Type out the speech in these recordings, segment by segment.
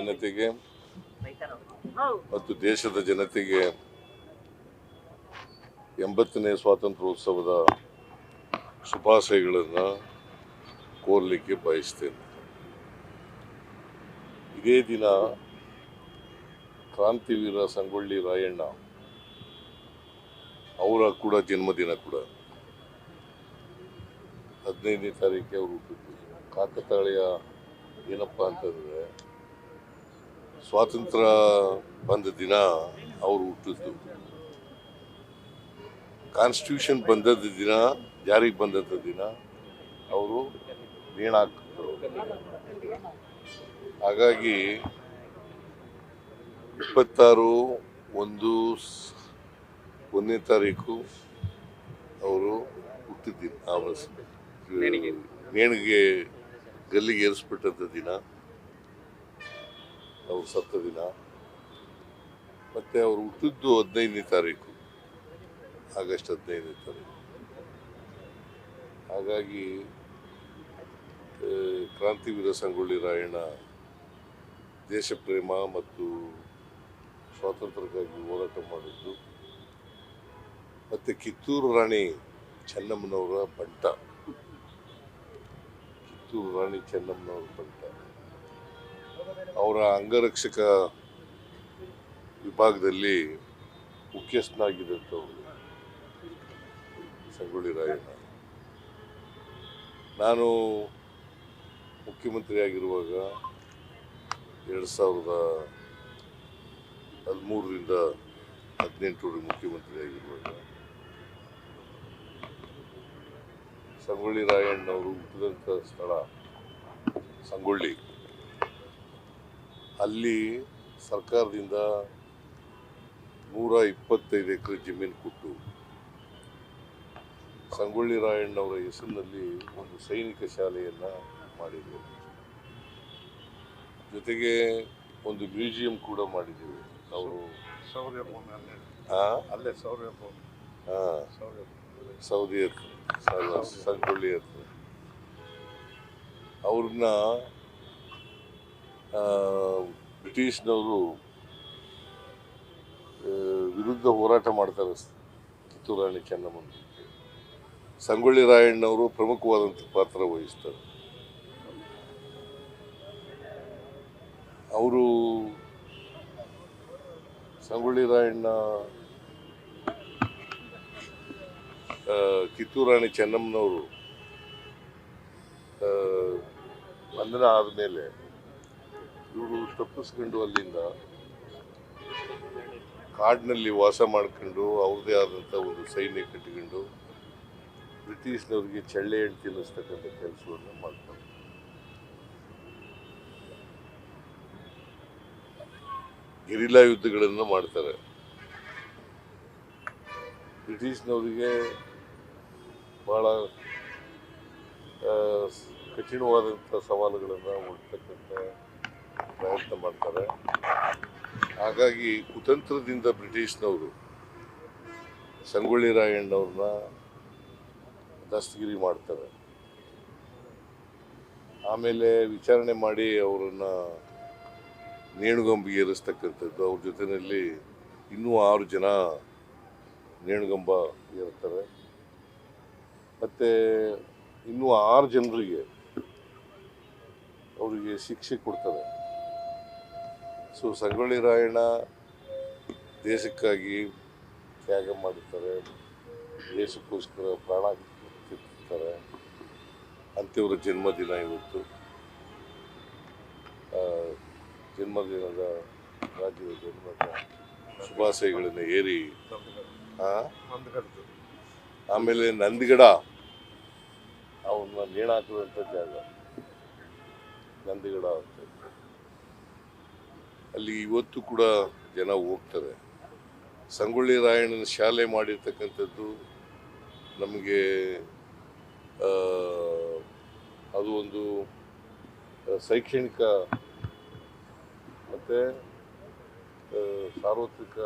ಜನತೆಗೆ ಮತ್ತು ದೇಶದ ಜನತೆಗೆ 80ನೇ ಸ್ವಾತಂತ್ರ್ಯೋತ್ಸವದ ಶುಭಾಶಯಗಳನ್ನು ಕೋರಲಿಕ್ಕೆ ಬಯಸ್ತೇನೆ. ಇದೇ ದಿನ ಕ್ರಾಂತಿವೀರ ಸಂಗೊಳ್ಳಿ ರಾಯಣ್ಣ ಅವರ ಕೂಡ ಜನ್ಮದಿನ ಕೂಡ. 15ನೇ ತಾರೀಕಿಗೆ ಅವರು ಹುಟ್ಟಿದ್ದು. ಕಾಕತಾಳೀಯ ಏನಪ್ಪ ಅಂತಂದರೆ ಸ್ವಾತಂತ್ರ್ಯ ಬಂದ ದಿನ ಅವರು ಹುಟ್ಟಿದ್ದು, ಕಾನ್ಸ್ಟಿಟ್ಯೂಷನ್ ಬಂದದ ದಿನ, ಜಾರಿಗೆ ಬಂದದ ದಿನ ಅವರು ನೇಣಾಕಿದ್ರು. ಹಾಗಾಗಿ 26/1/1 ತಾರೀಕು ಅವರು ಹುಟ್ಟಿದ್ದಿನ, ನೇಣಿಗೆ ಗಲ್ಲಿಗೆ ಏರಿಸ್ಬಿಟ್ಟಂಥ ದಿನ, ಅವ್ರು ಸತ್ತ ದಿನ. ಮತ್ತು ಅವರು ಹುಟ್ಟಿದ್ದು 15ನೇ ತಾರೀಕು, ಆಗಸ್ಟ್ 15ನೇ ತಾರೀಕು. ಹಾಗಾಗಿ ಕ್ರಾಂತಿವೀರ ಸಂಗೊಳ್ಳಿ ರಾಯಣ್ಣ ದೇಶ ಪ್ರೇಮ ಮತ್ತು ಸ್ವಾತಂತ್ರ್ಯಕ್ಕಾಗಿ ಹೋರಾಟ ಮಾಡಿದ್ದು. ಮತ್ತು ಕಿತ್ತೂರು ರಾಣಿ ಚೆನ್ನಮ್ಮನವರ ಬಂಟ, ಕಿತ್ತೂರು ರಾಣಿ ಚೆನ್ನಮ್ಮನವರ ಬಂಟ, ಅವರ ಅಂಗರಕ್ಷಕ ವಿಭಾಗದಲ್ಲಿ ಮುಖ್ಯಸ್ಥನಾಗಿದ್ದಂಥವ್ರು ಸಂಗೊಳ್ಳಿ ರಾಯಣ್ಣ. ನಾನು ಮುಖ್ಯಮಂತ್ರಿಯಾಗಿರುವಾಗ 2013ರಿಂದ 18 ಮುಖ್ಯಮಂತ್ರಿಯಾಗಿರುವಾಗ ಸಂಗೊಳ್ಳಿ ರಾಯಣ್ಣವರು ಹುಟ್ಟಿದಂಥ ಸ್ಥಳ ಸಂಗೊಳ್ಳಿ, ಅಲ್ಲಿ ಸರ್ಕಾರದಿಂದ 125 ಎಕರೆ ಜಮೀನು ಕೊಟ್ಟು ಸಂಗೊಳ್ಳಿ ರಾಯಣ್ಣವರ ಹೆಸರಿನಲ್ಲಿ ಒಂದು ಸೈನಿಕ ಶಾಲೆಯನ್ನು ಮಾಡಿದ್ದೇವೆ. ಜೊತೆಗೆ ಒಂದು ಮ್ಯೂಸಿಯಂ ಕೂಡ ಮಾಡಿದ್ದೇವೆ. ಅವರು ಸೌದಿ ಹತ್ರ, ಸಂಗೊಳ್ಳಿ ಹತ್ರ ಅವ್ರನ್ನ ಬ್ರಿಟಿಷ್ನವರು ವಿರುದ್ಧ ಹೋರಾಟ ಮಾಡ್ತಾರೆ. ಕಿತ್ತೂರು ರಾಣಿ ಚೆನ್ನಮ್ಮನ ಸಂಗೊಳ್ಳಿ ರಾಯಣ್ಣವರು ಪ್ರಮುಖವಾದಂಥ ಪಾತ್ರ ವಹಿಸ್ತಾರೆ. ಅವರು ಸಂಗೊಳ್ಳಿ ರಾಯಣ್ಣ ಕಿತ್ತೂರು ರಾಣಿ ಚೆನ್ನಮ್ಮನವರು ಬಂಧನ ಆದಮೇಲೆ ಇವರು ತಪ್ಪಿಸ್ಕೊಂಡು ಅಲ್ಲಿಂದ ಕಾಡಿನಲ್ಲಿ ವಾಸ ಮಾಡ್ಕೊಂಡು ಅವ್ರದ್ದೇ ಆದಂಥ ಒಂದು ಸೈನ್ಯ ಕಟ್ಟಿಕೊಂಡು ಬ್ರಿಟಿಷ್ನವ್ರಿಗೆ ಚಳ್ಳೆ ಹಣ್ಣು ತಿನ್ನಿಸ್ತಕ್ಕಂಥ ಕೆಲಸವನ್ನು ಮಾಡ್ತಾರೆ. ಗೆರಿಲ್ಲಾ ಯುದ್ಧಗಳನ್ನು ಮಾಡ್ತಾರೆ. ಬ್ರಿಟಿಷ್ನವರಿಗೆ ಬಹಳ ಕಠಿಣವಾದಂಥ ಸವಾಲುಗಳನ್ನು ಒಡ್ತಕ್ಕಂಥ ಪ್ರಯತ್ನ ಮಾಡ್ತಾರೆ. ಹಾಗಾಗಿ ಕುತಂತ್ರದಿಂದ ಬ್ರಿಟಿಷ್ನವರು ಸಂಗೊಳ್ಳಿ ರಾಯಣ್ಣವ್ರನ್ನ ದಸ್ತಗಿರಿ ಮಾಡ್ತಾರೆ. ಆಮೇಲೆ ವಿಚಾರಣೆ ಮಾಡಿ ಅವರನ್ನು ನೇಣುಗಂಬಿಗೆ ಏರಿಸ್ತಕ್ಕಂಥದ್ದು. ಅವ್ರ ಜೊತೆಯಲ್ಲಿ ಇನ್ನೂ 6 ಜನ ನೇಣುಗಂಬ ಏರ್ತಾರೆ. ಮತ್ತು ಇನ್ನೂ 6 ಜನರಿಗೆ ಅವರಿಗೆ ಶಿಕ್ಷೆ ಕೊಡ್ತಾರೆ. ಸೊ ಸಂಗೊಳ್ಳಿ ರಾಯಣ್ಣ ದೇಶಕ್ಕಾಗಿ ತ್ಯಾಗ ಮಾಡುತ್ತಾರೆ, ದೇಶಕ್ಕೋಸ್ಕರ ಪ್ರಾಣ ತಿರ್ತಾರೆ. ಅಂಥವರ ಜನ್ಮದಿನ ಇವತ್ತು. ಜನ್ಮದಿನದ ರಾಜ್ಯದ ಜನ್ಮದ ಶುಭಾಶಯಗಳನ್ನು ಏರಿ ಆಮೇಲೆ ನಂದಿಗಡ ಅವನ್ನ ನೇಣಾಕುವಂಥ ಜಾಗ ನಂದಿಗಡ ಅಂತ. ಅಲ್ಲಿ ಇವತ್ತು ಕೂಡ ಜನ ಹೋಗ್ತಾರೆ. ಸಂಗೊಳ್ಳಿ ರಾಯಣ್ಣನ ಶಾಲೆ ಮಾಡಿರ್ತಕ್ಕಂಥದ್ದು ನಮಗೆ ಅದು ಒಂದು ಶೈಕ್ಷಣಿಕ ಮತ್ತು ಸಾರ್ವತ್ರಿಕ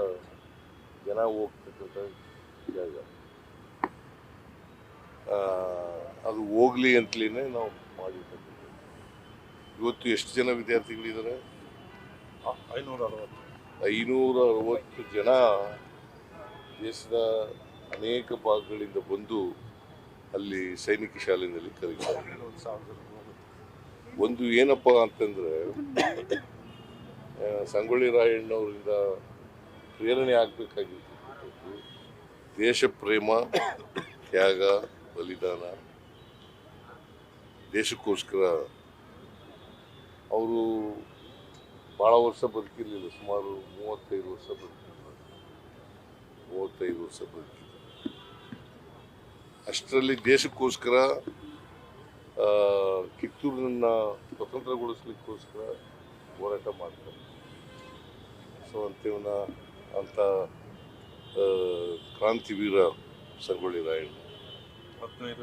ಜನ ಹೋಗ್ತಕ್ಕಂಥ ಜಾಗ. ಅದು ಹೋಗ್ಲಿ ಅಂತಲೇ ನಾವು ಮಾಡಿರ್ತಕ್ಕಂಥದ್ದು. ಇವತ್ತು ಎಷ್ಟು ಜನ ವಿದ್ಯಾರ್ಥಿಗಳಿದ್ದಾರೆ? 560 ಜನ ದೇಶದ ಅನೇಕ ಭಾಗಗಳಿಂದ ಬಂದು ಅಲ್ಲಿ ಸೈನಿಕ ಶಾಲೆಯಲ್ಲಿ ಕಲಿತಾರೆ. ಒಂದು ಏನಪ್ಪ ಅಂತಂದ್ರೆ ಸಂಗೊಳ್ಳಿ ರಾಯಣ್ಣವರಿಂದ ಪ್ರೇರಣೆ ಆಗಬೇಕಾಗಿರ್ತಕ್ಕಂಥದ್ದು ದೇಶ ಪ್ರೇಮ, ತ್ಯಾಗ, ಬಲಿದಾನ. ದೇಶಕ್ಕೋಸ್ಕರ ಅವರು ಭಾಳ ವರ್ಷ ಬದುಕಿರಲಿಲ್ಲ, ಸುಮಾರು 35 ವರ್ಷ ಬದುಕಿದ್ರು. ಅಷ್ಟರಲ್ಲಿ ದೇಶಕ್ಕೋಸ್ಕರ ಕಿತ್ತೂರನ್ನ ಸ್ವತಂತ್ರಗೊಳಿಸ್ಲಿಕ್ಕೋಸ್ಕರ ಹೋರಾಟ ಮಾಡ್ತಾರೆ. ಸೊ ಅಂತ ಕ್ರಾಂತಿವೀರ ಸಂಗೊಳ್ಳಿ ರಾಯಣ್ಣ 15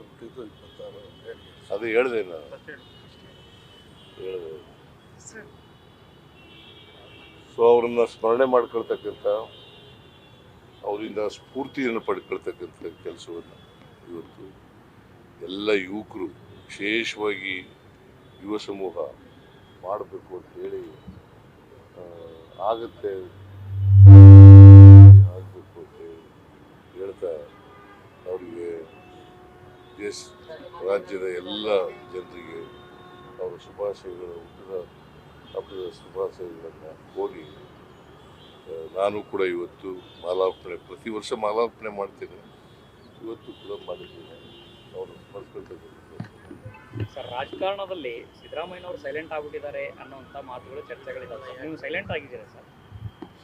ಹುಟ್ಟಿದ್ದು 26 ಅದು ಹೇಳಿದೆ ನಾನು. ಸೊ ಅವ್ರನ್ನ ಸ್ಮರಣೆ ಮಾಡ್ಕೊಳ್ತಕ್ಕಂಥ, ಅವರಿಂದ ಸ್ಫೂರ್ತಿಯನ್ನು ಪಡ್ಕೊಳ್ತಕ್ಕಂಥ ಕೆಲಸವನ್ನು ಇವತ್ತು ಎಲ್ಲ ಯುವಕರು, ವಿಶೇಷವಾಗಿ ಯುವ ಸಮೂಹ ಮಾಡಬೇಕು ಅಂತ ಹೇಳಿ ಆಗಬೇಕು ಅಂತ ಹೇಳ್ತಾ ಅವರಿಗೆ ರಾಜ್ಯದ ಎಲ್ಲ ಜನರಿಗೆ ಅವರ ಶುಭಾಶಯಗಳು, ಹುಟ್ಟಿದ ಹಬ್ಬದ ಶುಭಾಶಯಗಳನ್ನು ಕೋರಿ ನಾನು ಕೂಡ ಇವತ್ತು ಮಾಲಾರ್ಪಣೆ, ಪ್ರತಿ ವರ್ಷ ಮಾಲಾರ್ಪಣೆ ಮಾಡ್ತೇನೆ, ಇವತ್ತು ಕೂಡ ಮಾಡಿದ್ದೇನೆ. ಅವರು ಸ್ಮರಿಸ್ಕೊಳ್ತಕ್ಕಂಥ ಸರ್, ರಾಜಕಾರಣದಲ್ಲಿ ಸಿದ್ದರಾಮಯ್ಯನವರು ಸೈಲೆಂಟ್ ಆಗಿಬಿಟ್ಟಿದ್ದಾರೆ ಅನ್ನೋಂಥ ಮಾತುಗಳು, ಚರ್ಚೆಗಳಿದ್ದಾವೆ. ನೀವು ಸೈಲೆಂಟ್ ಆಗಿದ್ದೀರಾ ಸರ್?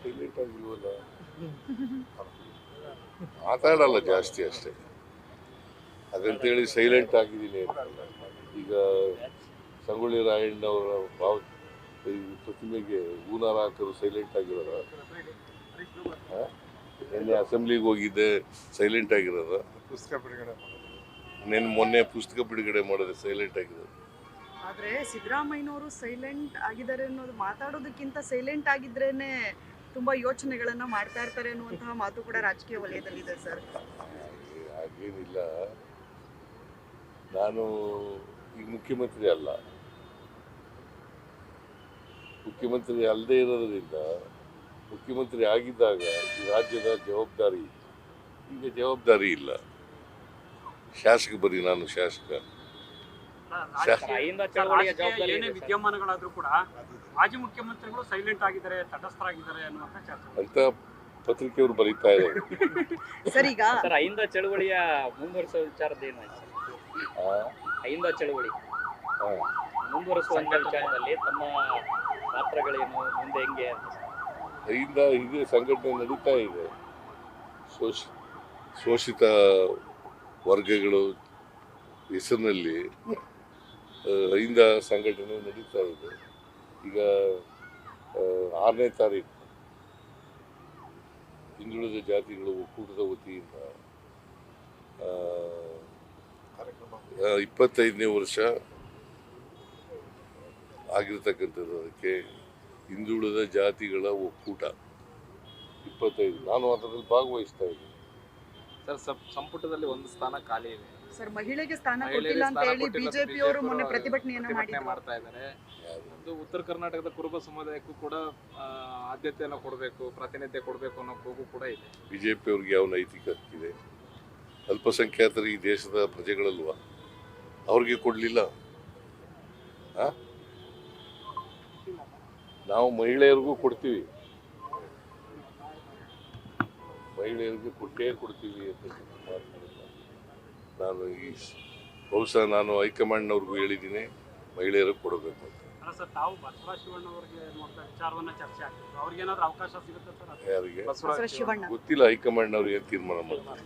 ಸೈಲೆಂಟ್ ಆಗಿಲ್ವಲ್ಲ, ಮಾತಾಡಲ್ಲ ಜಾಸ್ತಿ ಅಷ್ಟೇ, ಹಾಗಂತೇಳಿ ಸೈಲೆಂಟ್ ಆಗಿದ್ದೀನಿ ಅಂತಲ್ಲ. ಈಗ ಸಂಗೊಳ್ಳಿ ರಾಯಣ್ಣವರ ಪ್ರತಿಮೆಗೆ ಹೂನಾರ ಹಾಕರು ಸೈಲೆಂಟ್ ಆಗಿರೋದ? ನಿನ್ನೆ ಅಸೆಂಬ್ಲಿಗೆ ಹೋಗಿದ್ದೆ, ಸೈಲೆಂಟ್ ಆಗಿರೋದ? ಪುಸ್ತಕ ಬಿಡುಗಡೆ ಮೊನ್ನೆ ಪುಸ್ತಕ ಬಿಡುಗಡೆ ಮಾಡೋದು ಸೈಲೆಂಟ್ ಆಗಿರೋದು. ಆದ್ರೆ ಸಿದ್ದರಾಮಯ್ಯನವರು ಸೈಲೆಂಟ್ ಆಗಿದ್ದಾರೆ ಅನ್ನೋದು, ಮಾತಾಡೋದಕ್ಕಿಂತ ಸೈಲೆಂಟ್ ಆಗಿದ್ರೇನೆ ತುಂಬಾ ಯೋಚನೆಗಳನ್ನ ಮಾಡ್ತಾ ಇರ್ತಾರೆ ಅನ್ನುವಂತಹ ಮಾತು ಕೂಡ ರಾಜಕೀಯ ವಲಯದಲ್ಲಿದೆ ಸರ್. ಹಾಗೇನಿಲ್ಲ, ನಾನು ಈಗ ಮುಖ್ಯಮಂತ್ರಿ ಅಲ್ಲ, ಮುಖ್ಯಮಂತ್ರಿ ಅಲ್ಲದೆ ಇರೋದ್ರಿಂದ, ಮುಖ್ಯಮಂತ್ರಿ ಆಗಿದ್ದಾಗ ಈ ರಾಜ್ಯದ ಜವಾಬ್ದಾರಿ, ಈಗ ಜವಾಬ್ದಾರಿ ಇಲ್ಲ. ಶಾಸಕ ಬರೀ ನಾನು ಶಾಸಕ. ಏನೇ ವಿದ್ಯಮಾನಗಳಾದ್ರೂ ಕೂಡ ಮಾಜಿ ಮುಖ್ಯಮಂತ್ರಿಗಳು ಸೈಲೆಂಟ್ ಆಗಿದ್ದಾರೆ, ತಟಸ್ಥರಾಗಿದ್ದಾರೆ ಅನ್ನುವಂತ ಚರ್ಚೆ ಅಂತ ಪತ್ರಿಕೆಯವರು ಬರೀತಾ ಇದ್ದಾರೆ. ಸರ್, ಈಗ ಅಹಿಂದ ಚಳವಳಿಯ ಮುಂದುವರಿಸುವ ವಿಚಾರದ ಏನಾಯ್ತು? ಅಹಿಂದ ಚಳವಳಿ ಮುಂದುವರಿಸುವ ವಿಚಾರದಲ್ಲಿ ತಮ್ಮ ಪಾತ್ರಗಳೇನು, ಮುಂದೆ ಹೆಂಗೆ ಅಂತ? ಅಹಿಂದ ಹೀಗೆ ಸಂಘಟನೆ ನಡೀತಾ ಇದೆ. ಶೋಷಿತ ವರ್ಗಗಳು ಹೆಸರಿನಲ್ಲಿ ಅಹಿಂದ ಸಂಘಟನೆ ನಡೀತಾ ಇದೆ. ಈಗ 6ನೇ ತಾರೀಕು ಹಿಂದುಳಿದ ಜಾತಿಗಳ ಒಕ್ಕೂಟದ ವತಿಯಿಂದ 25ನೇ ವರ್ಷ ಆಗಿರ್ತಕ್ಕಂಥದ್ದು. ಅದಕ್ಕೆ ಹಿಂದುಳಿದ ಜಾತಿಗಳ ಒಕ್ಕೂಟ 25, ನಾನು ಅದರಲ್ಲಿ ಭಾಗವಹಿಸ್ತಾ ಇದ್ದೀನಿ. ಸರ್, ಸಂಪುಟದಲ್ಲಿ ಒಂದು ಸ್ಥಾನ ಖಾಲಿ ಇದೆ ಸರ್, ಮಹಿಳೆಗೆ ಸ್ಥಾನ ಕೊಟ್ಟಿಲ್ಲ ಅಂತ ಹೇಳಿ ಬಿಜೆಪಿಯವರು ಮೊನ್ನೆ ಪ್ರತಿಭಟನೆಯನ್ನ ಮಾಡ್ತಾ ಇದ್ದಾರೆ. ಒಂದು ಉತ್ತರ ಕರ್ನಾಟಕದ ಕುರುಬ ಸಮುದಾಯಕ್ಕೂ ಕೂಡ ಆದ್ಯತೆಯನ್ನು ಕೊಡಬೇಕು, ಪ್ರಾತಿನಿಧ್ಯ ಕೊಡಬೇಕು ಅನ್ನೋ ಕೂಗು ಕೂಡ ಇದೆ. ಬಿಜೆಪಿ ಅವ್ರಿಗೆ ಯಾವ ನೈತಿಕ ಹಕ್ಕಿದೆ? ಅಲ್ಪಸಂಖ್ಯಾತರು ಈ ದೇಶದ ಪ್ರಜೆಗಳಲ್ವಾ? ಅವ್ರಿಗೆ ಕೊಡಲಿಲ್ಲ. ನಾವು ಮಹಿಳೆಯರಿಗೂ ಕೊಡ್ತೀವಿ, ಮಹಿಳೆಯರಿಗೆ ಕೊಡ್ತೀವಿ ಅಂತ ನಾನು ಬಹುಶಃ ನಾನು ಹೈಕಮಾಂಡ್ನವ್ರಿಗೂ ಹೇಳಿದ್ದೀನಿ, ಮಹಿಳೆಯರಿಗೆ ಕೊಡಬೇಕು ಅಂತ. ಸರ್, ತಾವು ಬಸವರಾಜ ಶಿವಣ್ಣ ಅವರಿಗೆ ವಿಚಾರವನ್ನ ಚರ್ಚೆ ಆಗ್ತಿತ್ತು, ಅವ್ರಿಗೆ ಏನಾದ್ರು ಅವಕಾಶ ಸಿಗುತ್ತೆ ಸರ್? ಯಾರಿಗೆ ಬಸವರಾಜ ಶಿವಣ್ಣ ಗೊತ್ತಿಲ್ಲ, ಹೈಕಮಾಂಡ್ನವ್ರು ಏನು ತೀರ್ಮಾನ ಮಾಡ್ತಾರೆ.